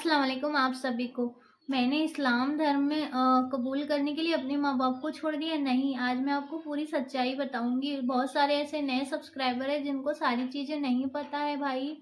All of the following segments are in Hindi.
अस्सलाम वालेकुम आप सभी को। मैंने इस्लाम धर्म में कबूल करने के लिए अपने माँ-बाप को छोड़ दिया नहीं, आज मैं आपको पूरी सच्चाई बताऊँगी। बहुत सारे ऐसे नए सब्सक्राइबर हैं जिनको सारी चीज़ें नहीं पता है भाई।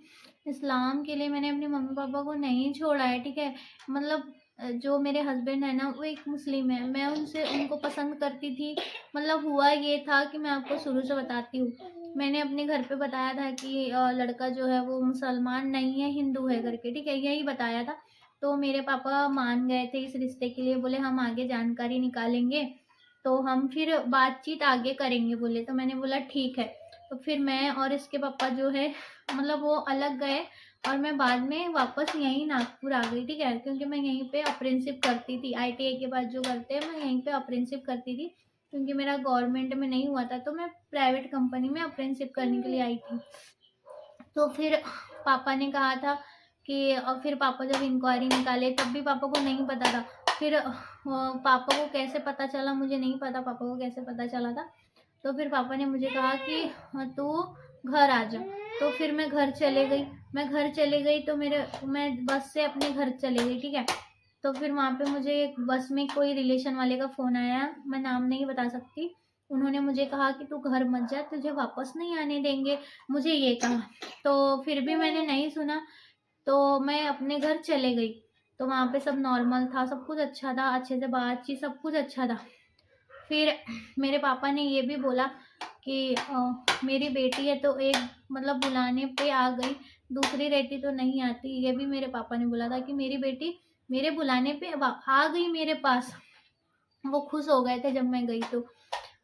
इस्लाम के लिए मैंने अपने मम्मी-पापा को नहीं छोड़ा है, ठीक है? मतलब जो मेरे हस्बैंड है ना वो एक मुस्लिम है, मैं उनसे उनको पसंद करती थी। मतलब हुआ ये था कि मैं आपको शुरू से बताती हूँ। मैंने अपने घर पे बताया था कि लड़का जो है वो मुसलमान नहीं है, हिंदू है करके, ठीक है? यही बताया था। तो मेरे पापा मान गए थे इस रिश्ते के लिए, बोले हम आगे जानकारी निकालेंगे, तो हम फिर बातचीत आगे करेंगे बोले। तो मैंने बोला ठीक है। तो फिर मैं और इसके पापा जो है मतलब वो अलग गए और मैं बाद में वापस यहीं नागपुर आ गई, ठीक है? क्योंकि मैं यहीं पे अप्रेंटिसशिप करती थी, आईटीआई के बाद जो करते हैं, मैं यहीं पे अप्रेंटिसशिप करती थी। क्योंकि मेरा गवर्नमेंट में नहीं हुआ था, तो मैं प्राइवेट कंपनी में अप्रेंटिसशिप करने के लिए आई थी। तो फिर पापा ने कहा था कि फिर पापा जब इंक्वायरी निकाले तब भी पापा को नहीं पता था। फिर पापा को कैसे पता चला मुझे नहीं पता, पापा को कैसे पता चला था। तो फिर पापा ने मुझे कहा कि तू घर आ जा। तो फिर मैं घर चले गई। मैं घर चले गई तो मैं बस से अपने घर चले गई, ठीक है? तो फिर वहाँ पे मुझे एक बस में कोई रिलेशन वाले का फ़ोन आया, मैं नाम नहीं बता सकती। उन्होंने मुझे कहा कि तू घर मत जा, तुझे वापस नहीं आने देंगे, मुझे ये कहा। तो फिर भी मैंने नहीं सुना, तो मैं अपने घर चले गई। तो वहाँ पे सब नॉर्मल था, सब कुछ अच्छा था, अच्छे से बातचीत सब कुछ अच्छा था। फिर मेरे पापा ने ये भी बोला कि मेरी बेटी है तो एक मतलब बुलाने पे आ गई, दूसरी रहती तो नहीं आती। ये भी मेरे पापा ने बोला था कि मेरी बेटी मेरे बुलाने पे आ गई मेरे पास। वो खुश हो गए थे जब मैं गई तो।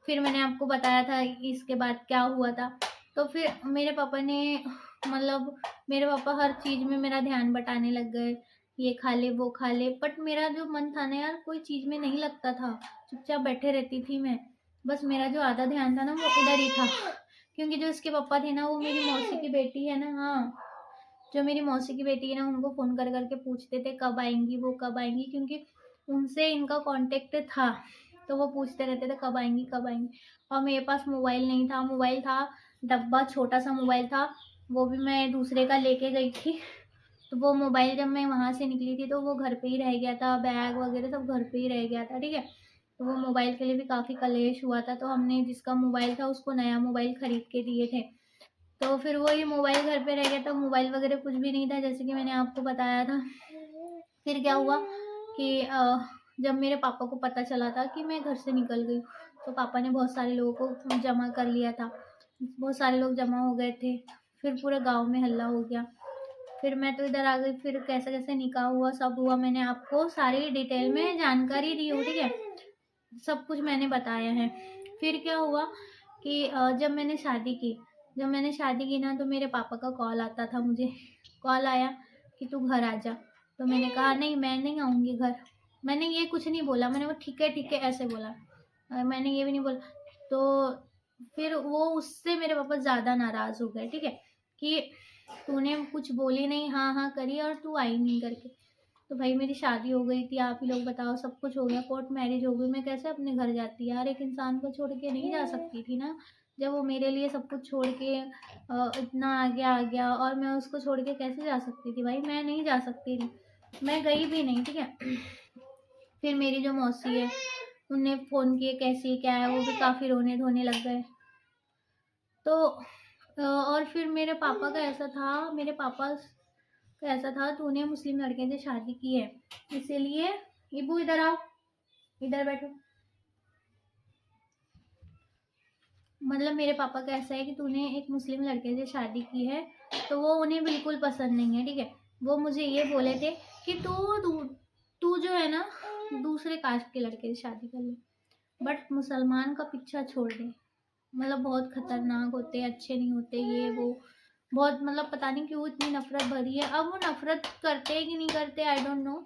फिर मैंने आपको बताया था इसके बाद क्या हुआ था। तो फिर मेरे पापा ने मतलब मेरे पापा हर चीज़ में मेरा ध्यान बटाने लग गए, ये खा ले, वो खा ले। बट मेरा जो मन था ना यार, कोई चीज़ में नहीं लगता था, चुपचाप बैठे रहती थी मैं। बस मेरा जो आधा ध्यान था ना वो इधर ही था। क्योंकि जो इसके पापा थे ना वो मेरी मौसी की बेटी है ना, हाँ, जो मेरी मौसी की बेटी है ना उनको फ़ोन कर कर के पूछते थे कब आएँगी, वो कब आएँगी, क्योंकि उनसे इनका कॉन्टैक्ट था। तो वो पूछते रहते थे कब आएँगी, कब आएँगी। और मेरे पास मोबाइल नहीं था, मोबाइल था डब्बा, छोटा-सा मोबाइल था, वो भी मैं दूसरे का लेके गई थी। तो वो मोबाइल जब मैं वहाँ से निकली थी तो वो घर पे ही रह गया था, बैग वगैरह सब घर पे ही रह गया था, ठीक है? तो वो मोबाइल के लिए भी काफ़ी कलेश हुआ था, तो हमने जिसका मोबाइल था उसको नया मोबाइल खरीद के दिए थे। तो फिर वही मोबाइल घर पे रह गया था, मोबाइल वगैरह कुछ भी नहीं था जैसे कि मैंने आपको बताया था। फिर क्या हुआ कि जब मेरे पापा को पता चला था कि मैं घर से निकल गई, तो पापा ने बहुत सारे लोगों को जमा कर लिया था। बहुत सारे लोग जमा हो गए थे, फिर पूरे गाँव में हल्ला हो गया। फिर मैं तो इधर आ गई, फिर कैसे-कैसे निकाह हुआ, सब हुआ, मैंने आपको सारी डिटेल में जानकारी दी हूँ, ठीक है? सब कुछ मैंने बताया है। फिर क्या हुआ कि जब मैंने शादी की ना तो मेरे पापा का कॉल आता था मुझे। कॉल आया कि तू घर आ जा। तो मैंने कहा नहीं मैं नहीं आऊँगी घर। मैंने ये कुछ नहीं बोला, मैंने वो ठीक है ऐसे बोला। मैंने ये भी नहीं बोला। तो फिर वो उससे मेरे पापा ज़्यादा नाराज़ हो गए, ठीक है? कि तूने कुछ बोली नहीं, हाँ करी और तू आई नहीं करके। तो भाई मेरी शादी हो गई थी, आप ही लोग बताओ, सब कुछ हो गया, कोर्ट मैरिज हो गई, मैं कैसे अपने घर जाती यार? एक इंसान को छोड़ के नहीं जा सकती थी ना। जब वो मेरे लिए सब कुछ छोड़ के इतना आगे आ गया और मैं उसको छोड़ के कैसे जा सकती थी भाई? मैं नहीं जा सकती थी। मैं गई भी नहीं, ठीक है? फिर मेरी जो मौसी है, उन्हें फ़ोन किए कैसी है, क्या है, वो भी काफ़ी रोने-धोने लग गए। तो और फिर मेरे पापा का ऐसा था, तूने मुस्लिम लड़के से शादी की है, इसीलिए इब्बू इधर आओ, इधर बैठो। मतलब मेरे पापा का ऐसा है कि तूने एक मुस्लिम लड़के से शादी की है, तो वो उन्हें बिल्कुल पसंद नहीं है, ठीक है? वो मुझे ये बोले थे कि तू तू जो है ना दूसरे कास्ट के लड़के से शादी कर ले, बट मुसलमान का पीछा छोड़ दे। मतलब बहुत खतरनाक होते हैं, अच्छे नहीं होते, ये वो। बहुत मतलब पता नहीं क्यों इतनी नफ़रत भरी है। अब वो नफ़रत करते हैं कि नहीं करते आई डोंट नो।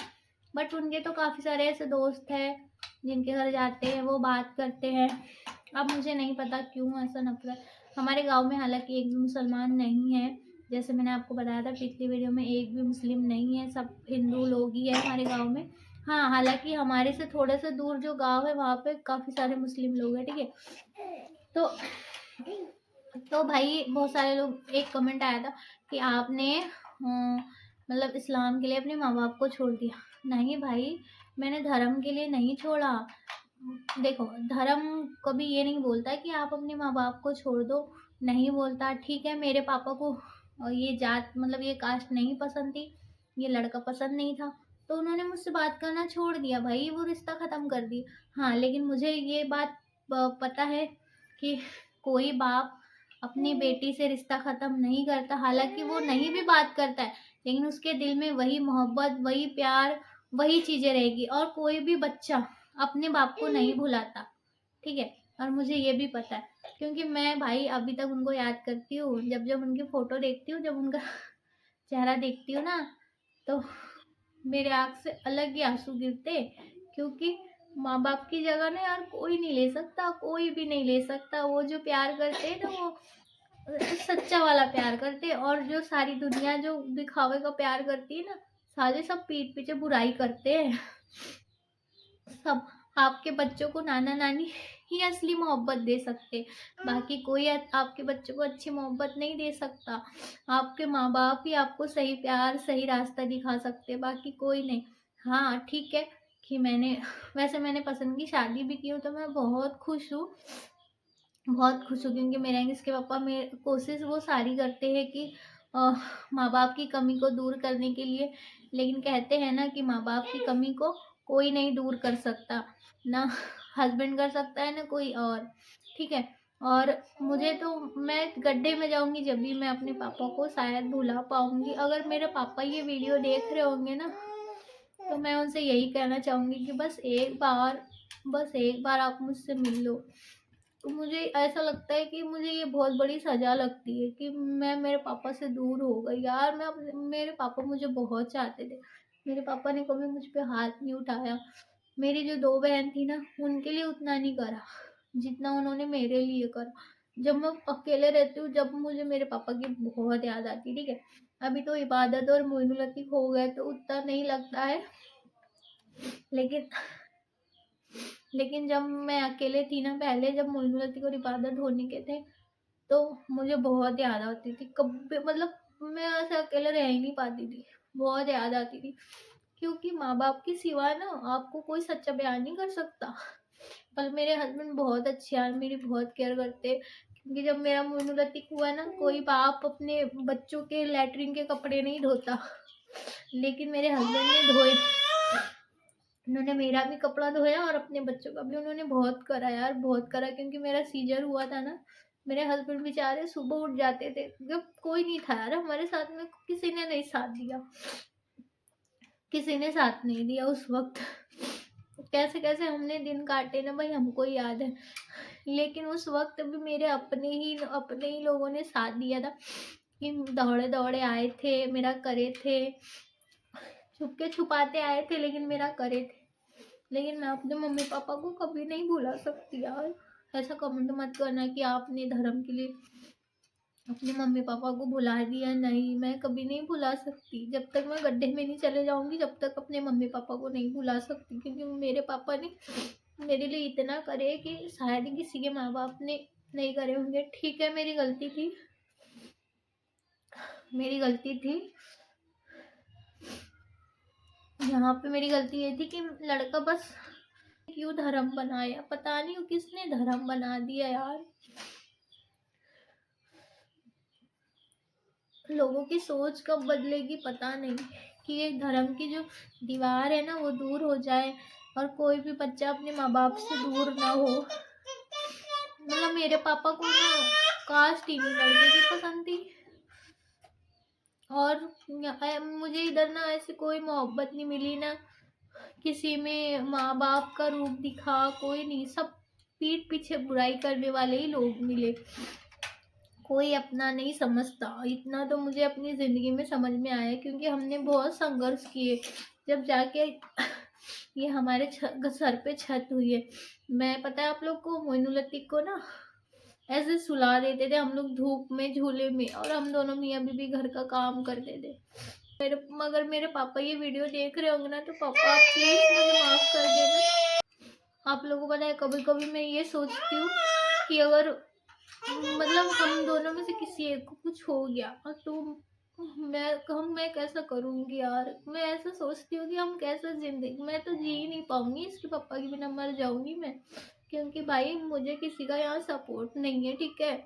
बट उनके तो काफ़ी सारे ऐसे दोस्त हैं, जिनके घर जाते हैं, वो बात करते हैं। अब मुझे नहीं पता क्यों ऐसा नफ़रत। हमारे गाँव में हालाँकि एक भी मुसलमान नहीं है। जैसे मैंने आपको बताया था पिछली वीडियो में, एक भी मुस्लिम नहीं है, सब हिंदू लोग ही हैं हमारे गाँव में। हाँ, हालाँकि हमारे से थोड़े से दूर जो गाँव है वहाँ पे काफ़ी सारे मुस्लिम लोग हैं, ठीक है? तो भाई बहुत सारे लोग, एक कमेंट आया था कि आपने मतलब इस्लाम के लिए अपने माँ-बाप को छोड़ दिया। नहीं भाई, मैंने धर्म के लिए नहीं छोड़ा। देखो, धर्म कभी ये नहीं बोलता कि आप अपने माँ-बाप को छोड़ दो, नहीं बोलता। ठीक है, मेरे पापा को ये जात मतलब ये कास्ट नहीं पसंद थी, ये लड़का पसंद नहीं था, तो उन्होंने मुझसे बात करना छोड़ दिया भाई, वो रिश्ता ख़त्म कर दिया। हाँ, लेकिन मुझे ये बात पता है कि कोई बाप अपनी बेटी से रिश्ता ख़त्म नहीं करता, हालाँकि वो नहीं भी बात करता है, लेकिन उसके दिल में वही मोहब्बत, वही प्यार, वही चीज़ें रहेगी। और कोई भी बच्चा अपने बाप को नहीं भुलाता, ठीक है? और मुझे ये भी पता है, क्योंकि मैं भाई अभी तक उनको याद करती हूँ। जब-जब उनकी फ़ोटो देखती हूँ, जब उनका चेहरा देखती हूँ ना, तो मेरे आँख से अलग ही आँसू गिरते, क्योंकि माँ-बाप की जगह ना यार कोई नहीं ले सकता, कोई भी नहीं ले सकता। वो जो प्यार करते हैं ना, वो सच्चा वाला प्यार करते हैं, और जो सारी दुनिया जो दिखावे का प्यार करती है ना, सारे सब पीठ पीछे बुराई करते हैं। सब आपके बच्चों को नाना-नानी ही असली मोहब्बत दे सकते, बाकी कोई आपके बच्चों को अच्छी मोहब्बत नहीं दे सकता। आपके माँ-बाप ही आपको सही प्यार, सही रास्ता दिखा सकते, बाकी कोई नहीं। हाँ, ठीक है कि मैंने पसंद की शादी भी की हूँ, तो मैं बहुत खुश हूँ, बहुत खुश हूँ, क्योंकि मेरे यहाँ इसके पापा कोशिश वो सारी करते हैं कि माँ-बाप की कमी को दूर करने के लिए, लेकिन कहते हैं ना कि माँ-बाप की कमी को कोई नहीं दूर कर सकता, ना हस्बैंड कर सकता है, ना कोई और, ठीक है? और मुझे तो मैं गड्ढे में जाऊँगी जब भी मैं अपने पापा को शायद भुला पाऊँगी। अगर मेरे पापा ये वीडियो देख रहे होंगे ना, तो मैं उनसे यही कहना चाहूँगी कि बस एक बार आप मुझसे मिल लो। तो मुझे ऐसा लगता है कि मुझे ये बहुत बड़ी सज़ा लगती है कि मैं मेरे पापा से दूर हो गई। यार मेरे पापा मुझे बहुत चाहते थे। मेरे पापा ने कभी मुझ पे हाथ नहीं उठाया। मेरी जो 2 बहन थी ना, उनके लिए उतना नहीं करा, जितना उन्होंने मेरे लिए करा। जब मैं अकेले रहती हूँ, जब मुझे मेरे पापा की बहुत याद आती है, ठीक है? अभी तो इबादत और मोइनुल लतीफ़ हो गए, तो उतना नहीं लगता है, लेकिन जब मैं अकेले थी ना, पहले जब मोइनुल लतीफ़ और इबादत होने के थे, तो मुझे बहुत याद आती थी। कभी मतलब मैं ऐसे अकेले रह ही नहीं पाती थी, बहुत याद आती थी, क्योंकि माँ-बाप के सिवा ना आपको कोई सच्चा प्यार नहीं कर सकता। पर मेरे हस्बैंड बहुत अच्छे हैं, मेरी बहुत केयर करते हैं, क्योंकि जब मेरा मोइनुल लतीफ़ हुआ ना, कोई बाप अपने बच्चों के लैट्रिन के कपड़े नहीं धोता, लेकिन मेरे हस्बैंड ने धोए। उन्होंने मेरा भी कपड़ा धोया और अपने बच्चों का भी उन्होंने बहुत करा यार, बहुत करा, क्योंकि मेरा सीजर हुआ था ना, मेरे हस्बैंड बेचारे सुबह उठ जाते थे, जब कोई नहीं था यार हमारे साथ में, किसी ने नहीं साथ दिया, किसी ने साथ नहीं दिया उस वक़्त। कैसे-कैसे हमने दिन काटे ना भाई, हमको ही याद है। लेकिन उस वक़्त भी मेरे अपने ही लोगों ने साथ दिया था, कि दौड़े-दौड़े आए थे, मेरा करे थे, छुपके-छुपाते आए थे, लेकिन मेरा करे थे। लेकिन मैं अपने मम्मी-पापा को कभी नहीं भुला सकती यार। ऐसा कमेंट मत करना कि आपने धर्म के लिए अपने मम्मी-पापा को भुला दिया, नहीं, मैं कभी नहीं भुला सकती। जब तक मैं गड्ढे में नहीं चले जाऊँगी, जब तक अपने मम्मी-पापा को नहीं भुला सकती, क्योंकि मेरे पापा ने मेरे लिए इतना करे कि शायद ही किसी के माँ-बाप ने नहीं करे होंगे। ठीक है, मेरी गलती थी। यहाँ पे मेरी गलती ये थी कि लड़का बस क्यों धर्म बनाया, पता नहीं वो किसने धर्म बना दिया यार। लोगों की सोच कब बदलेगी पता नहीं, कि ये धर्म की जो दीवार है ना, वो दूर हो जाए, और कोई भी बच्चा अपने माँ बाप से दूर ना हो। मतलब मेरे पापा को ना कास्ट ही नहीं लड़के की पसंद थी, और मुझे इधर ना ऐसे कोई मोहब्बत नहीं मिली ना, किसी में माँ बाप का रूप दिखा, कोई नहीं, सब पीठ पीछे बुराई करने वाले ही लोग मिले, कोई अपना नहीं समझता। इतना तो मुझे अपनी ज़िंदगी में समझ में आया, क्योंकि हमने बहुत संघर्ष किए, जब जाके ये हमारे सर पे छत हुई है। मैं पता है आप लोग को, मोइनुल लतीफ़ को ना ऐसे सुला देते थे हम लोग धूप में, झूले में, और हम दोनों मियाँ बीवी घर का काम करते थे। मगर मेरे पापा ये वीडियो देख रहे होंगे ना, तो पापा आप प्लीज़ मुझे माफ़ कर देना। आप लोगों को पता है, कभी-कभी मैं ये सोचती हूँ कि अगर मतलब हम दोनों में से किसी एक को कुछ हो गया, और तो मैं कैसा करूँगी यार? मैं ऐसा सोचती हूँ कि हम कैसे ज़िंदगी मैं तो जी ही नहीं पाऊँगी, इसके पापा के बिना मर जाऊँगी मैं। क्योंकि भाई मुझे किसी का यहाँ सपोर्ट नहीं है, ठीक है?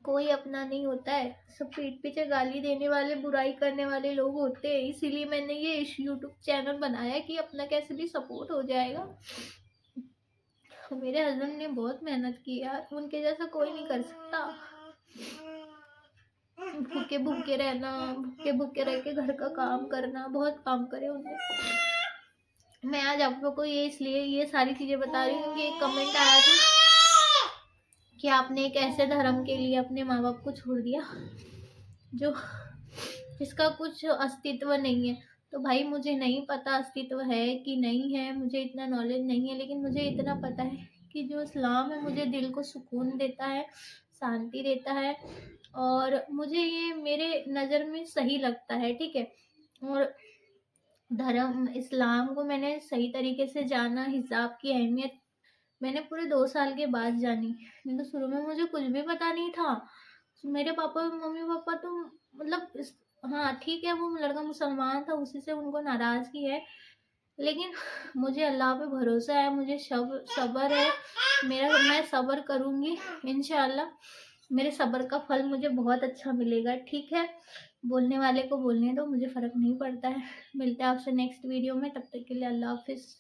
कोई अपना नहीं होता है, सब पीठ पीछे गाली देने वाले, बुराई करने वाले लोग होते हैं। इसीलिए मैंने ये इस यूट्यूब चैनल बनाया कि अपना कैसे भी सपोर्ट हो जाएगा। मेरे हस्बैंड ने बहुत मेहनत की यार, उनके जैसा कोई नहीं कर सकता। भूखे भूखे रहना, भूखे भूखे रह के घर का काम करना, बहुत काम करे उन्होंने। मैं आज आप लोग को ये इसलिए ये सारी चीजें बता रही हूँ क्योंकि एक कमेंट आया था कि आपने एक ऐसे धर्म के लिए अपने माँ बाप को छोड़ दिया जो जिसका कुछ अस्तित्व नहीं है। तो भाई मुझे नहीं पता अस्तित्व है कि नहीं है, मुझे इतना नॉलेज नहीं है, लेकिन मुझे इतना पता है कि जो इस्लाम है मुझे दिल को सुकून देता है, शांति देता है, और मुझे ये मेरे नज़र में सही लगता है, ठीक है। और धर्म इस्लाम को मैंने सही तरीके से जाना, हिजाब की अहमियत मैंने पूरे 2 साल के बाद जानी। नहीं तो शुरू में मुझे कुछ भी पता नहीं था। मेरे पापा मम्मी पापा तो मतलब हाँ ठीक है, वो लड़का मुसलमान था, उसी से उनको नाराज़गी है, लेकिन मुझे अल्लाह पे भरोसा है, मुझे सब्र है मेरा, मैं सब्र करूँगी इंशाल्लाह। मेरे सब्र का फल मुझे बहुत अच्छा मिलेगा, ठीक है। बोलने वाले को बोलने दो, मुझे फ़र्क नहीं पड़ता है। मिलते हैं आपसे नेक्स्ट वीडियो में, तब तक के लिए अल्लाह हाफ़िज़।